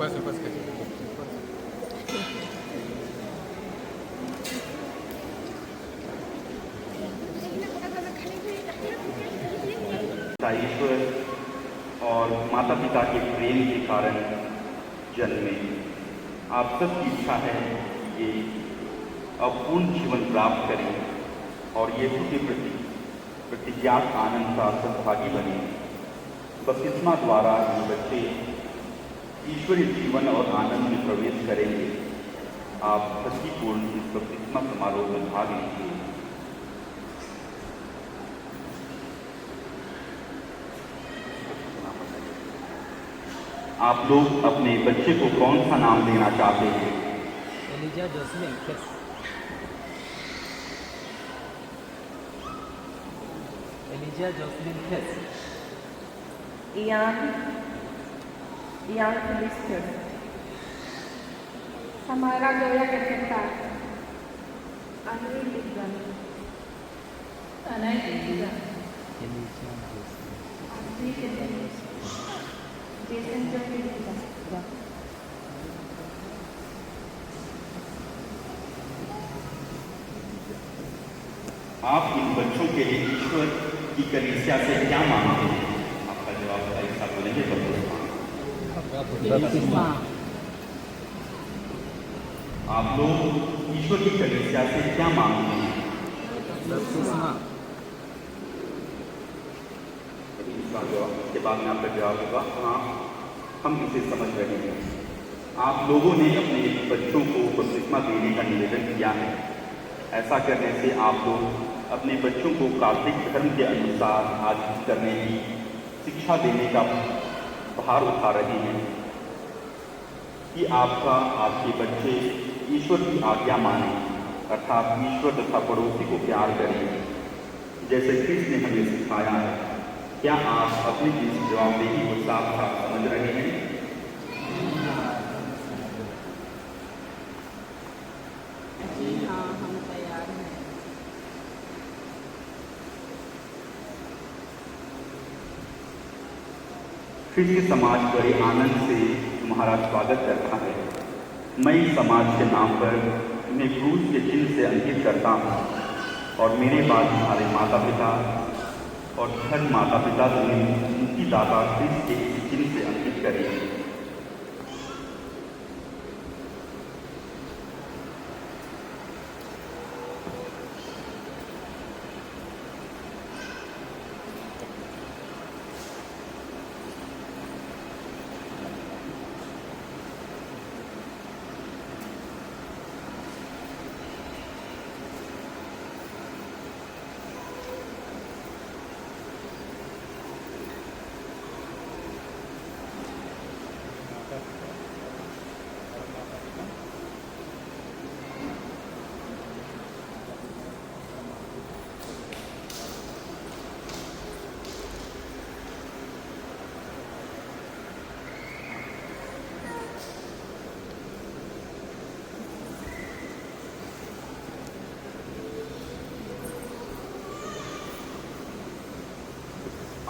ईश्वर और माता पिता के प्रेम के कारण जन्मे। आप सबकी इच्छा है कि ये अपूर्ण जीवन प्राप्त करें और यीशु के प्रति प्रतिज्ञात आनंद का सद्भागी बने। बपतिस्मा द्वारा ये बच्चे ईश्वरीय जीवन और आनंद में प्रवेश करेंगे। आप भक्तिपूर्ण इस बपतिस्मा समारोह में भाग लीजिए। आप लोग अपने बच्चे को कौन सा नाम देना चाहते हैं? एलिजा जोस्मिन खेस। एलिजा जोस्मिन खेस। Ian Felister. Samara Gloria Carpenter. Henry Ligon. Tanay Eliza. Eliza Jasmine. Anthony Kennedy. Jason Jones. आप इन बच्चों के लिए ईश्वर की कलीसिया से क्या मांगते हैं? आपका जवाब ऐसा बोलेंगे बपतिस्मा। आप लोग ईश्वर की कलीसिया से क्या मांगते हैं? बपतिस्मा। इसका जवाब के बाद में आपका जवाब होगा हाँ, हम इसे समझ रहे हैं। आप लोगों ने अपने बच्चों को बपतिस्मा देने का निवेदन किया है। ऐसा करने से आप लोग अपने बच्चों को कैथोलिक धर्म के अनुसार आचरण करने की शिक्षा देने का भार उठा रहे हैं कि आपके बच्चे ईश्वर की आज्ञा माने, अर्थात ईश्वर तथा पड़ोसी को प्यार करें, जैसे कृष्ण ने हमें सिखाया है। क्या आप अपनी इस जवाबदेही को साफ साफ समझ रहे हैं? जी हाँ, हम तैयार हैं। ख्रिस्त समाज बड़े आनंद से तुम्हारा स्वागत करता है। मैं इस समाज के नाम पर तुम्हें क्रूस के चिन्ह से अंकित करता हूँ और मेरे बाद तुम्हारे माता पिता और धर्म माता पिता तुम्हें उनकी दाता ख्रिस्त के इस चिन्ह से अंकित करेंगे।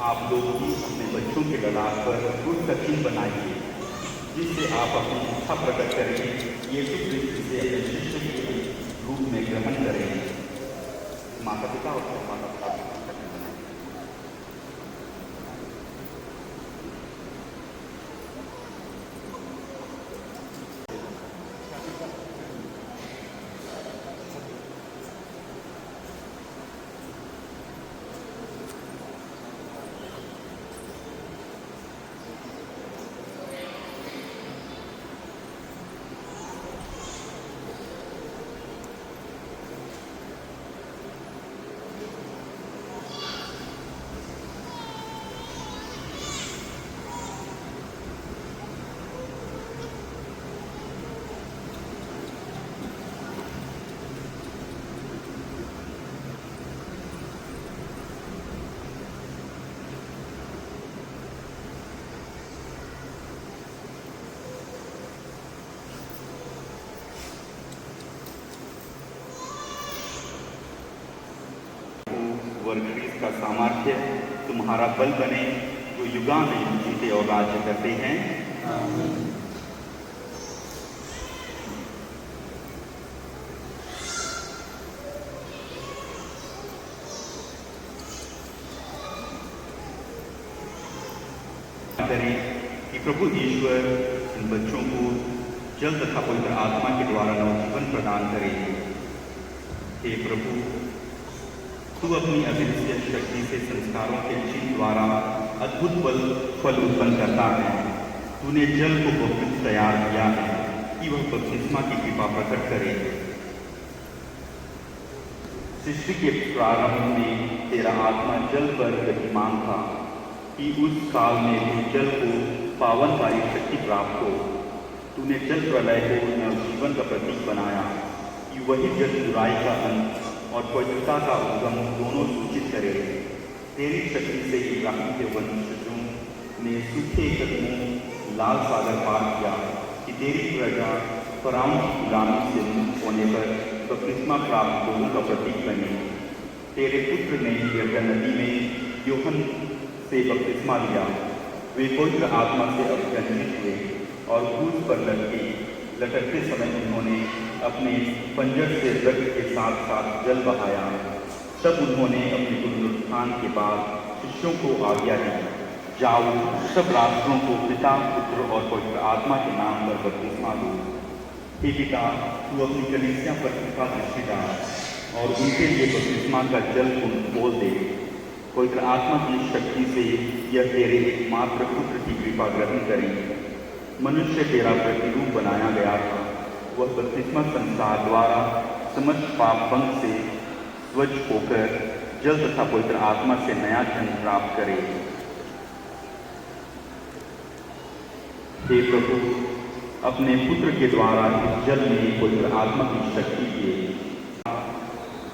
आप लोग भी अपने बच्चों के ललाट पर क्रूस का चिन्ह बनाइए, जिससे आप अपनी इच्छा प्रकट करें, यीशु क्रिस्त से अपने शिष्य के रूप में ग्रहण करें। माता पिता और माता पिता वर्गीस का सामर्थ्य तुम्हारा बल बने, जो युगां में जीते और राज्य करते हैं। करें कि प्रभु ईश्वर इन बच्चों को जल तथा पवित्र आत्मा के द्वारा नवजीवन प्रदान करे। हे प्रभु, तू अपनी अदृश्य शक्ति से संस्कारों के चिन्ह द्वारा अद्भुत फल उत्पन्न करता है। तूने जल को बहुत तैयार किया है कि वह बपतिस्मा की कृपा प्रकट करे। सृष्टि के प्रारंभ में तेरा आत्मा जल पर गतिमान था कि उस काल में भी जल को पावनकारी शक्ति प्राप्त हो। तूने जल प्रलय को नवजीवन का प्रतीक बनाया कि वही जल बुराई का अंत और पवित्रता का उद्गम दोनों सूचित करे। तेरी शक्ति से इब्राहिम के वंशजों ने सूखे कदमों लाल सागर पार किया कि तेरी प्रजा फराउन की गुलामी से मुक्त होने पर बपतिस्मा प्राप्त लोगों का प्रतीक बने। तेरे पुत्र ने यरदन नदी में यूहन्ना से बपतिस्मा लिया। वे पवित्र आत्मा से अभिषिक्त हुए और क्रूस पर लटकते समय उन्होंने अपने पंजर से रक्त के साथ साथ जल बहाया। तब उन्होंने अपने पुनरुत्थान के बाद शिष्यों को आज्ञा दी, जाओ सब राष्ट्रों को पिता, पुत्र और पवित्र आत्मा के नाम पर बपतिस्मा दो। हे पिता, तू अपनी कलीसिया पर कृपा दृष्टि डाल और उनके लिए बपतिस्मा का जल खोल दे। पवित्र आत्मा की शक्ति से यह तेरे एकमात्र पुत्र की कृपा ग्रहण करें। मनुष्य तेरा प्रतिरूप बनाया गया था, वह बपतिस्मा संसार द्वारा समस्त पाप पंख से स्वच्छ होकर जल तथा पवित्र आत्मा से नया जन्म प्राप्त करे। हे प्रभु, अपने पुत्र के द्वारा इस जल में पवित्र आत्मा की शक्ति दिए।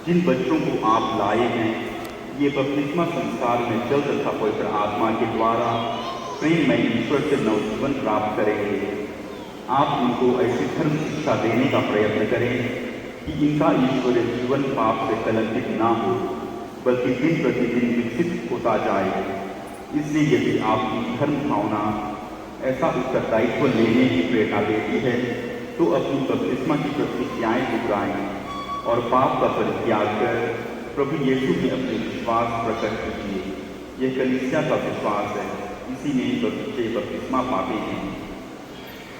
जिन बच्चों को आप लाए हैं, ये बपतिस्मा संस्कार में जल तथा पवित्र आत्मा के द्वारा प्रेम में ईश्वर से नवजीवन प्राप्त करेंगे। आप उनको ऐसी धर्म शिक्षा देने का प्रयत्न करें कि इनका ईश्वरीय जीवन पाप से कलंकित ना हो, बल्कि दिन प्रतिदिन विकसित होता जाए। इसलिए यदि आपकी धर्म भावना ऐसा उत्तरदायित्व लेने की प्रेरणा देती है, तो अपनी बपतिस्मा की प्रतिज्ञाएं दोहराएं और पाप का परित्याग कर प्रभु यीशु में अपने विश्वास प्रकट कीजिए। यह कलीसिया का विश्वास है, इसी में बच्चे बपतिस्मा पाते हैं।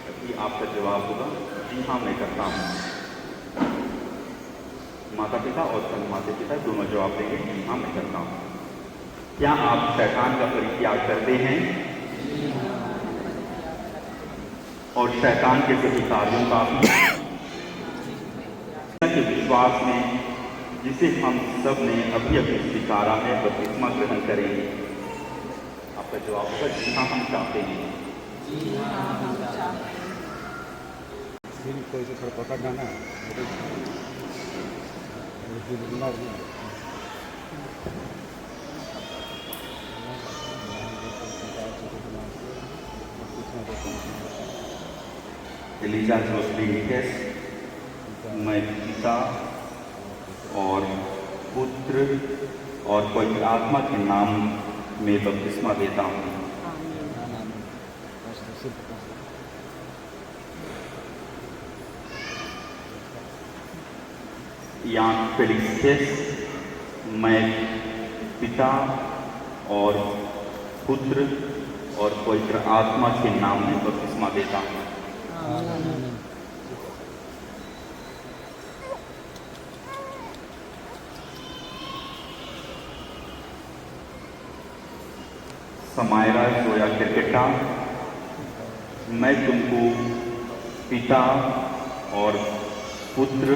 अभी आपका जवाब होगा, जी हाँ मैं करता हूँ। माता पिता और संत माता पिता दोनों जवाब देंगे, जी हाँ मैं करता हूँ। क्या आप शैतान का परित्याग करते हैं और शैतान के सभी कार्यों का के विश्वास में, जिसे हम सब ने अभी अभी स्वीकारा है, बपतिस्मा ग्रहण करेंगे? आपका जवाब होगा, जी हाँ हम चाहते हैं। को इसे थोड़ा पकड़ना ना, एलिजा जोसलिनिकस, मैं पिता और पुत्र और पवित्र आत्मा के नाम में बपतिस्मा देता हूँ। यान फेलिक्स, मैं पिता और पुत्र और पवित्र आत्मा के नाम में बपतिस्मा देता हूँ। समायरा जोया क्रिकेटा, मैं तुमको पिता और पुत्र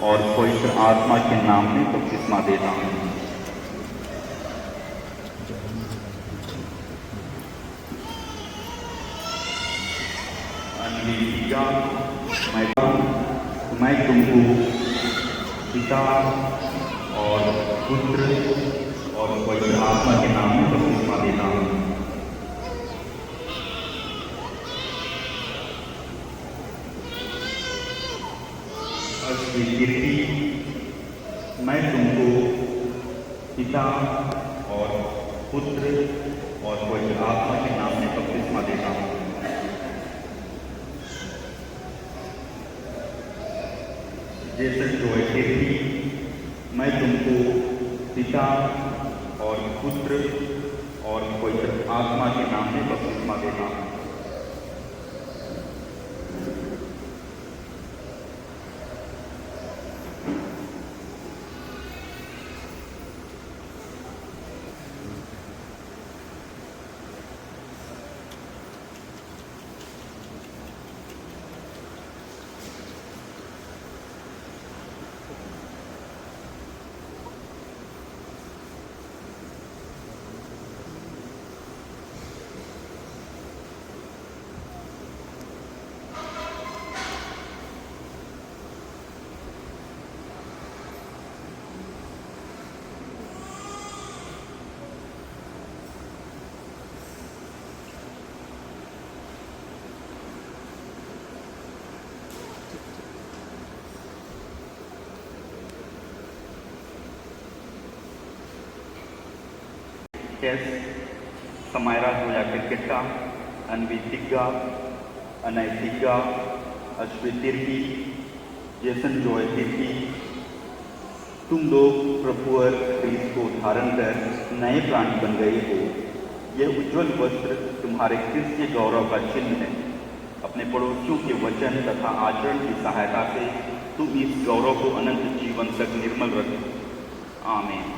और पवित्र आत्मा के नाम में बपतिस्मा देता हूँ। अनलिया, मैं तुमको पिता और पुत्र और पवित्र आत्मा के नाम में बपतिस्मा देता हूँ। अस्वीकृति, मैं तुमको पिता और पुत्र और पवित्र आत्मा के नाम में बपतिस्मा देता हूँ। जैसे जोए थी, मैं तुमको पिता और पुत्र और पवित्र आत्मा के नाम में बपतिस्मा देना। Kes, Samaira Zoya Kirkita, Anvi Tigga, Anay Tigga, Ashwit Tirki, Jason Joy Tirki, तुम लोग प्रभु और क्रिस्त को धारण कर नए प्राणी बन गए हो। यह उज्जवल वस्त्र तुम्हारे क्रिस्तीय गौरव का चिन्ह है। अपने पड़ोसियों के वचन तथा आचरण की सहायता से तुम इस गौरव को अनंत जीवन तक निर्मल रखो। आमीन।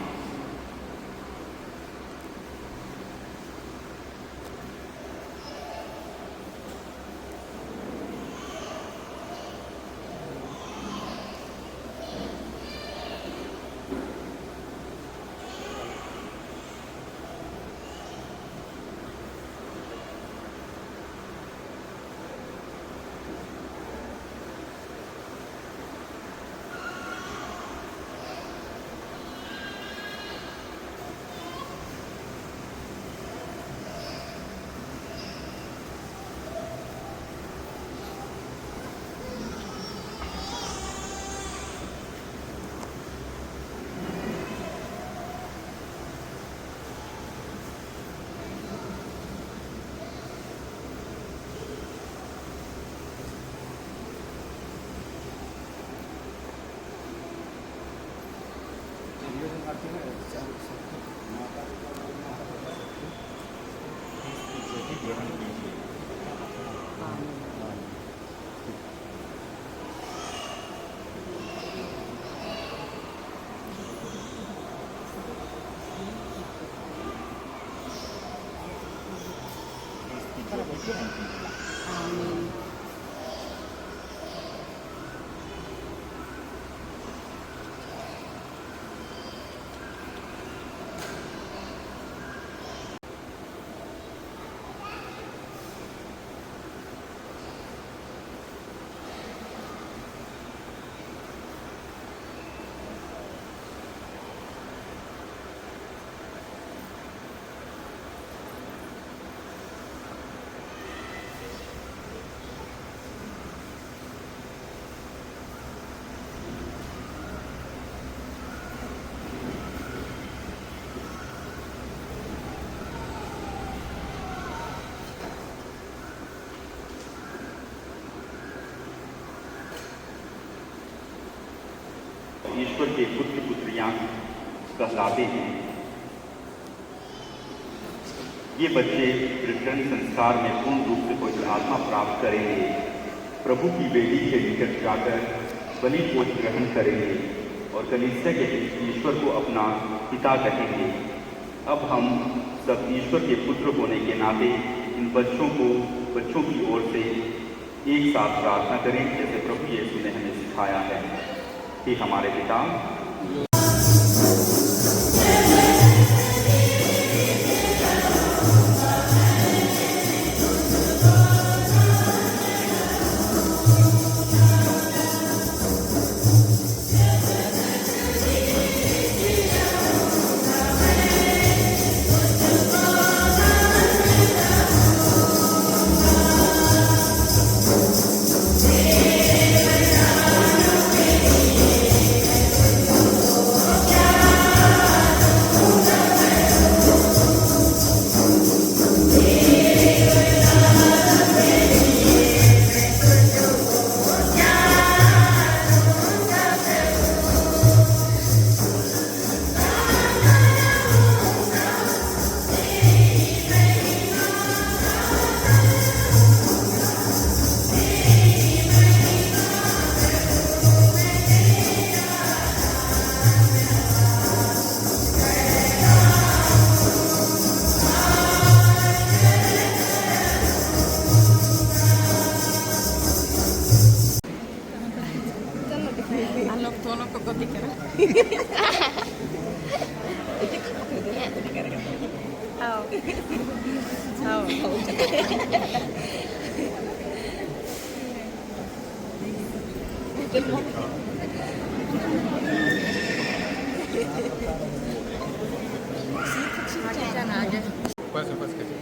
आमीन। ईश्वर के पुत्र पुत्रियां कहलाते हैं। ये बच्चे क्रिश्चियन संस्कार में पूर्ण रूप से पवित्र आत्मा प्राप्त करेंगे। प्रभु की बेटी के निकट जाकर बलि भोज ग्रहण करेंगे और कलीसिया के ईश्वर को अपना पिता कहेंगे। अब हम सब ईश्वर के पुत्र होने के नाते इन बच्चों की ओर से एक साथ प्रार्थना करें, जैसे प्रभु यीशु ने हमें सिखाया है कि हमारे पिता Koko pikir. Quase, quase, quase.